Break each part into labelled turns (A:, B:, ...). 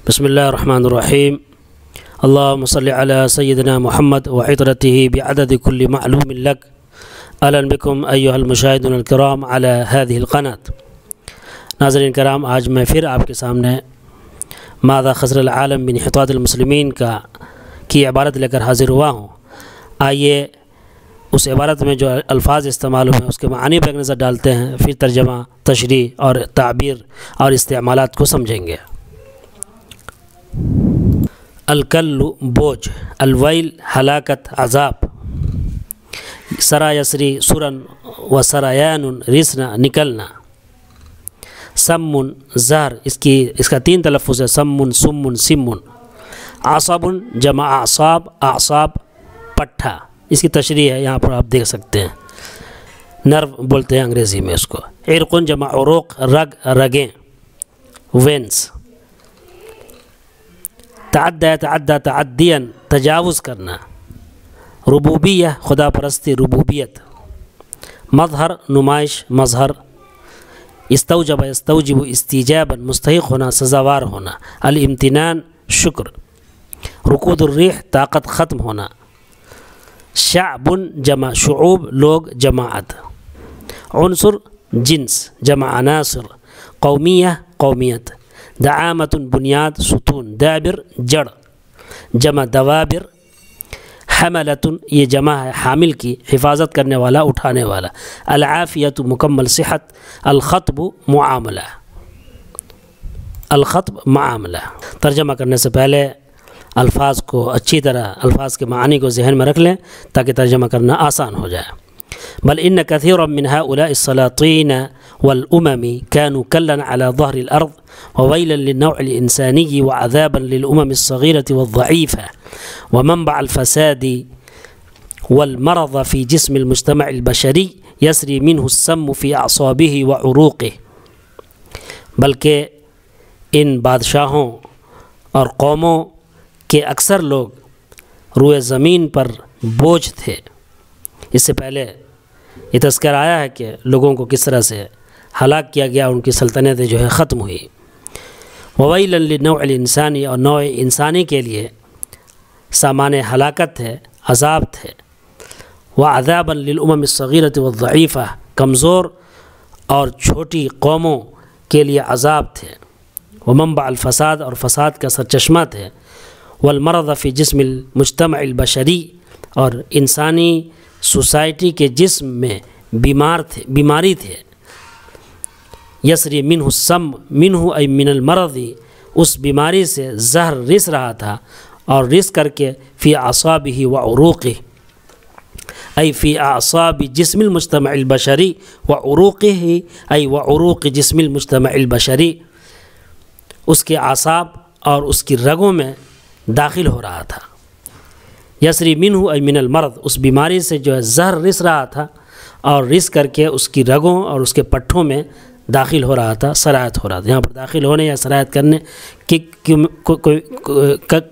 A: بسم اللہ الرحمن الرحیم اللہم صلی علی سیدنا محمد وعطرته بعدد كل معلوم لک اہلا بکم ایہا المشاہدون الکرام علی هذه القناة۔ ناظرین کرام، آج میں پھر آپ کے سامنے ماذا خسر العالم بانحطاط المسلمین کی عبارت لے کر حاضر ہوا ہوں۔ آئیے اس عبارت میں جو الفاظ استعمال ہوئے ہیں اس کے معانی پر ایک نظر ڈالتے ہیں، پھر ترجمہ، تشریح اور تعبیر اور استعمالات کو سمجھیں گے۔ الکل بوجھ، الویل ہلاکت، عذاب، سرا یسری سرن و سرایان رسنا نکلنا، سمن زہر، اس کا 3 تلفظ ہے، سمن سمن سمن، عصب جمع اعصاب، اعصاب پٹھا، اس کی تشریح ہے یہاں پر آپ دیکھ سکتے ہیں، نرو بولتے ہیں انگریزی میں اس کو، عرق جمع عروق، رگ رگیں، وینس، تعدی تعدی تعدیا تجاوز کرنا، ربوبیہ خدا پرستی، ربوبیت، مظہر نمائش، مظہر، استوجب استوجب استیجابا مستحق ہونا، سزاوار ہونا، الامتنان شکر، رکود الریح طاقت ختم ہونا، شعب جمع شعوب لوگ جماعت، عنصر جنس جمع عناصر، قومیہ قومیت، دعامت بنیاد ستون، دابر جڑ جمع دوابر، حملۃ یہ جمع ہے حامل کی، حفاظت کرنے والا اٹھانے والا، العافیت مکمل صحت، الخطب معاملہ، الخطب معاملہ۔ ترجمہ کرنے سے پہلے الفاظ کو اچھی طرح، الفاظ کے معانی کو ذہن میں رکھ لیں تاکہ ترجمہ کرنا آسان ہو جائے۔ بل ان كثيرا من هؤلاء السلاطين والأمم كانوا كلا على ظهر الأرض وويلا للنوع الإنساني وعذابا للأمم الصغيرة والضعيفة ومنبع الفساد والمرض في جسم المجتمع البشري يسري منه السم في أعصابه وعروقه۔ بلکہ ان بادشاہوں اور قوموں کے اکثر لوگ روئے زمین پر بوجھ تھے۔ اس سے پہلے یہ تذکر آیا ہے کہ لوگوں کو کس طرح سے ہلاک کیا گیا، ان کی سلطنتیں جو ہے ختم ہوئی۔ وویلا للنوع الانسانی، اور نوع انسانی کے لیے سامان ہلاکت ہے، عذاب تھے، وعذابا للامم الصغیرۃ والضعیفہ، کمزور اور چھوٹی قوموں کے لیے عذاب تھے، ومنبع الفساد، اور فساد کا سرچشمہ تھے، والمرض فی جسم المجتمع البشری، اور انسانی سوسائٹی کے جسم میں بیماری تھے، یسری منہ السم، منہ ای من المرض، اس بیماری سے زہر رس رہا تھا، اور رس کر کے فی اعصابہ وعروقہ، ای فی اعصاب جسم المجتمع البشری وعروقہ، ای وعروق جسم المجتمع البشری، اس کے اعصاب اور اس کی رگوں میں داخل ہو رہا تھا۔ یسری منہ ای من المرض، اس بیماری سے جو ہے زہر رس رہا تھا، اور رس کر کے اس کی رگوں اور اس کے پٹھوں میں داخل ہو رہا تھا، سرایت ہو رہا تھا۔ یہاں پر داخل ہونے یا سرایت کرنے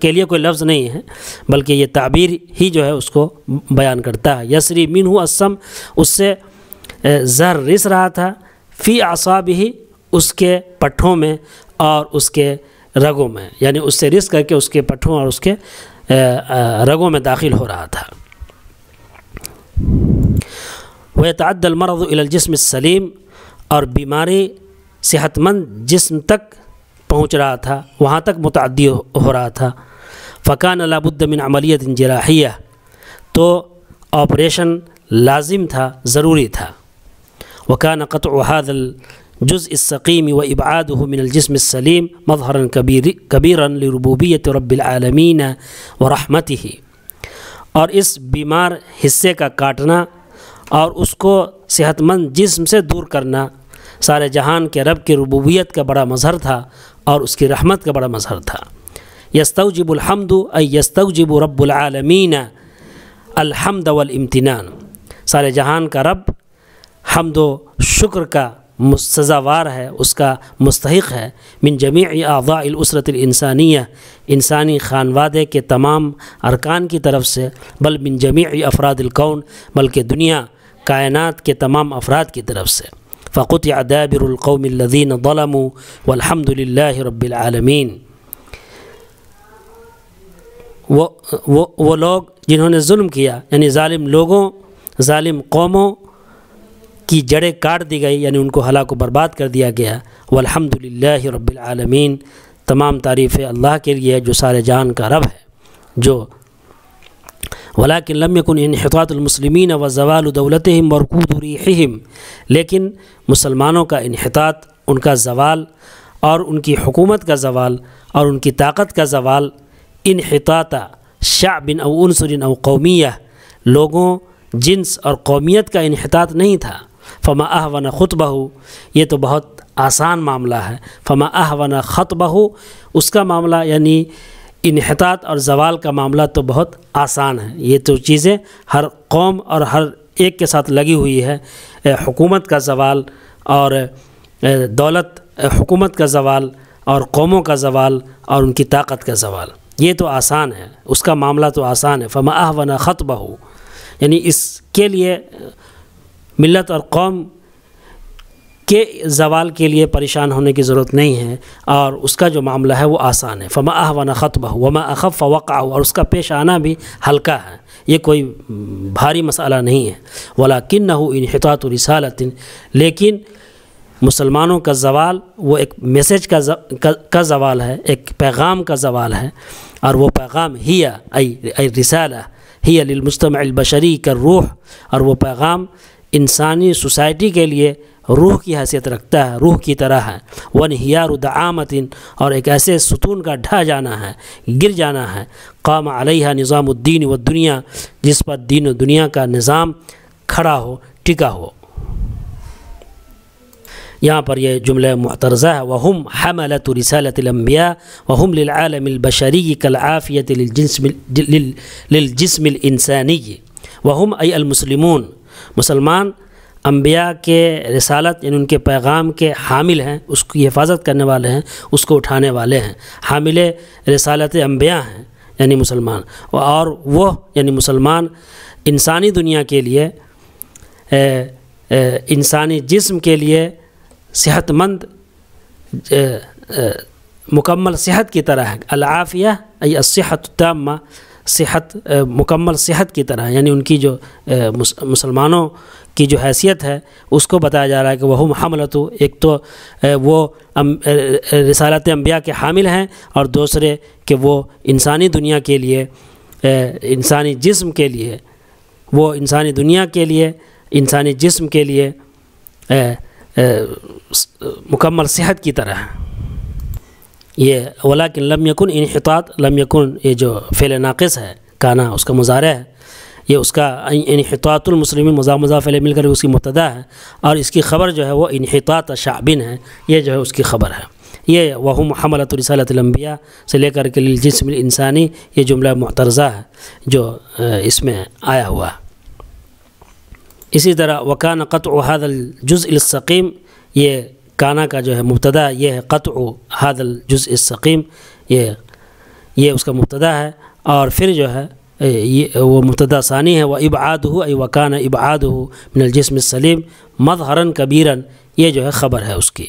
A: کے لیے کوئی لفظ نہیں ہے، بلکہ یہ تعبیر ہی جو ہے اس کو بیان کرتا ہے۔ یسری منہ السم، اس سے زہر رس رہا تھا، فی اعصابہ، اس کے پٹھوں میں اور اس کے رگوں میں، یعنی اس سے رس کر کے اس کے پٹھوں اور اس کے رگوں میں داخل ہو رہا تھا۔ وَيَتَعَدَّى الْمَرَضُ إِلَى الْجِسْمِ السَّلِيمِ، اور بیماری صحت مند جسم تک پہنچ رہا تھا، وہاں تک متعدی ہو رہا تھا۔ فَكَانَ لَا بُدَّ مِنْ عَمَلِيَّةٍ جِرَاحِيَّةٍ، تو آپریشن لازم تھا، ضروری تھا۔ وَكَانَ قَطْعُ هَذَا الجزء السقیم وابعاده من الجسم السلیم مظہرا کبیرا لربوبیت رب العالمین ورحمتہ، اور اس بیمار حصے کا کاٹنا اور اس کو صحت مند جسم سے دور کرنا سارے جہان کے رب کی ربوبیت کا بڑا مظہر تھا اور اس کی رحمت کا بڑا مظہر تھا۔ یستوجب الحمد، ای یستوجب رب العالمین الحمد والامتنان، سارے جہان کا رب حمد و شکر کا سزاوار ہے، اس کا مستحق ہے، من جمیع اعضاء الاسرۃ الانسانیہ، انسانی خانوادے کے تمام ارکان کی طرف سے، بل من جمیع افراد الکون، بلکہ دنیا کائنات کے تمام افراد کی طرف سے۔ فقطع دابر القوم الذین ظلموا والحمد للہ رب العالمین، وہ لوگ جنہوں نے ظلم کیا، یعنی ظالم لوگوں، ظالم قوموں کی جڑیں کاٹ دی گئی، یعنی ان کو ہلاک و برباد کر دیا گیا۔ والحمد للہ رب العالمین، تمام تعریفیں اللہ کے لیے جو سارے جہان کا رب ہے۔ جو ولیکن لم یکن انحطاط المسلمین وزوال دولتہم ورکود ریحہم، لیکن مسلمانوں کا انحطاط، ان کا زوال اور ان کی حکومت کا زوال اور ان کی طاقت کا زوال، انحطاط شعب او عنصر او قومیہ، لوگوں، جنس اور قومیت کا انحطاط نہیں تھا۔ فما احون خطبہ، یہ تو بہت آسان معاملہ ہے۔ فما احون خطبہ، اس کا معاملہ یعنی انحطاط اور زوال کا معاملہ تو بہت آسان ہے۔ یہ تو چیزیں ہر قوم اور ہر ایک کے ساتھ لگی ہوئی ہے، حکومت کا زوال اور دولت، حکومت کا زوال اور قوموں کا زوال اور ان کی طاقت کا زوال، یہ تو آسان ہے، اس کا معاملہ تو آسان ہے۔ فما احون خطبہ، یعنی اس کے لیے ملت اور قوم کے زوال کے لیے پریشان ہونے کی ضرورت نہیں ہے، اور اس کا جو معاملہ ہے وہ آسان ہے۔ فما احون خطبہ وما اخف وقعہ، اور اس کا پیش آنا بھی ہلکا ہے، یہ کوئی بھاری مسئلہ نہیں ہے۔ ولکنہ انحطاط رسالۃ، لیکن مسلمانوں کا زوال وہ ایک میسج کا زوال ہے، ایک پیغام کا زوال ہے، اور وہ پیغام ہی ای رسالہ ہی للمجتمع البشری کالروح، اور وہ پیغام انسانی سوسائٹی کے لیے روح کی حیثیت رکھتا ہے، روح کی طرح ہے۔ وانہیار دعامۃ، اور ایک ایسے ستون کا ڈھا جانا ہے، گر جانا ہے، قام علیہ نظام الدین والدنیا، جس پر دین و دنیا کا نظام کھڑا ہو، ٹکا ہو۔ یہاں پر یہ جملہ معترضہ ہے، وَهُمْ حَمَلَةُ رِسَالَةِ الْأَنْبِيَاءِ وَهُمْ لِلْعَالَمِ الْبَشَرِيِّ كَالْعَافِيَةِ لِلْجِسْمِ الْإِنسَانِيِّ، وَهُمْ ای المسلمون، مسلمان انبیاء کے رسالت یعنی ان کے پیغام کے حامل ہیں، اس کی حفاظت کرنے والے ہیں، اس کو اٹھانے والے ہیں، حامل رسالت انبیاء ہیں یعنی مسلمان، اور وہ یعنی مسلمان انسانی دنیا کے لیے، انسانی جسم کے لیے صحت مند مکمل صحت کی طرح ہے۔ العافیہ ای الصحۃ التامہ، صحت مکمل صحت کی طرح، یعنی ان کی جو مسلمانوں کی جو حیثیت ہے اس کو بتایا جا رہا ہے کہ وہ حملۃ، ایک تو وہ رسالت انبیاء کے حامل ہیں، اور دوسرے کہ وہ انسانی دنیا کے لیے، انسانی جسم کے لیے، وہ انسانی دنیا کے لیے، انسانی جسم کے لیے مکمل صحت کی طرح ہے۔ یہ ولیکن لم یکن انحطاط، لم یکن یہ جو فعل ناقص ہے کانا، اس کا مضارع ہے، یہ اس کا انحطاط المسلمین مضاف الیہ مل کر اس کی مبتدا ہے، اور اس کی خبر جو ہے وہ انحطاط شعبن ہے، یہ جو ہے اس کی خبر ہے۔ یہ وہم حملۃ رسالۃ الانبیاء سے لے کر کے للجسم الانسانی، یہ جملہ معترضہ ہے جو اس میں آیا ہوا ہے۔ اسی طرح وکان قطع هذا الجزء السقیم، یہ کانا کا جو ہے مبتدا، یہ ہے قطع هذا الجزء السقیم، یہ اس کا مبتدا ہے، اور پھر جو ہے وہ مبتدا ثانی ہے، وابعادہ ای وکان ابعادہ من الجسم السلیم مظہرا کبیرا، یہ جو ہے خبر ہے اس کی۔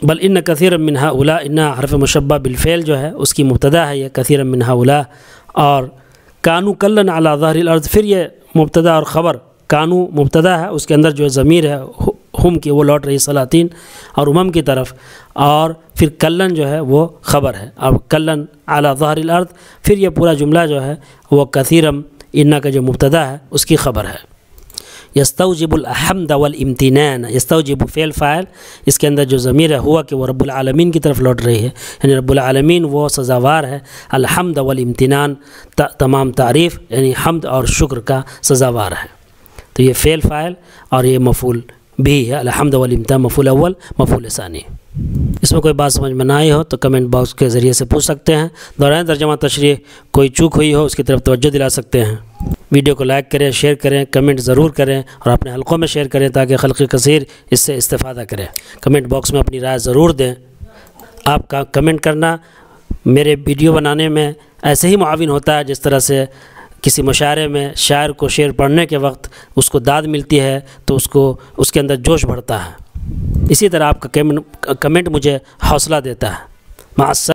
A: بل ان کثیرا من هؤلاء، ان حرف مشبہ بالفعل جو ہے اس کی مبتدا ہے یہ کثیرا من هؤلاء، اور کانو کلن علی ظہر الارض، پھر یہ مبتدا اور خبر، کانو مبتدا ہے، اس کے اندر جو ضمیر ہے ہم کی وہ لوٹ رہی سلاطین اور امم کی طرف، اور پھر کلن جو ہے وہ خبر ہے، اب کلن علی ظہر الارض، پھر یہ پورا جملہ جو ہے وہ کثیرم انا کا جو مبتدا ہے اس کی خبر ہے۔ یستوجب الحمد والامتنان، یستوجب فعل فاعل، اس کے اندر جو ضمیر ہے ہوا کہ وہ رب العالمین کی طرف لوٹ رہی ہے، یعنی رب العالمین وہ سزاوار ہے، الحمد والامتنان، تمام تعریف یعنی حمد اور شکر کا سزاوار ہے۔ تو یہ فعل فاعل اور یہ مفعول بھی ہے، الحمد والامتنان مفعول اول مفعول ثانی۔ اس میں کوئی بات سمجھ میں نہ آئی ہو تو کمنٹ باکس کے ذریعے سے پوچھ سکتے ہیں، دوران ترجمہ تشریح کوئی چوک ہوئی ہو اس کی طرف توجہ دلا سکتے ہیں۔ ویڈیو کو لائک کریں، شیئر کریں، کمنٹ ضرور کریں، اور اپنے حلقوں میں شیئر کریں تاکہ خلق کثیر اس سے استفادہ کریں۔ کمنٹ باکس میں اپنی رائے ضرور دیں، آپ کا کمنٹ کرنا میرے ویڈیو بنانے میں ایسے ہی معاون ہوتا ہے جس طرح سے کسی مشاعرے میں شاعر کو شعر پڑھنے کے وقت اس کو داد ملتی ہے تو اس کے اندر جوش بڑھتا ہے، اسی طرح آپ کا کمنٹ مجھے حوصلہ دیتا ہے۔ مع السلامہ۔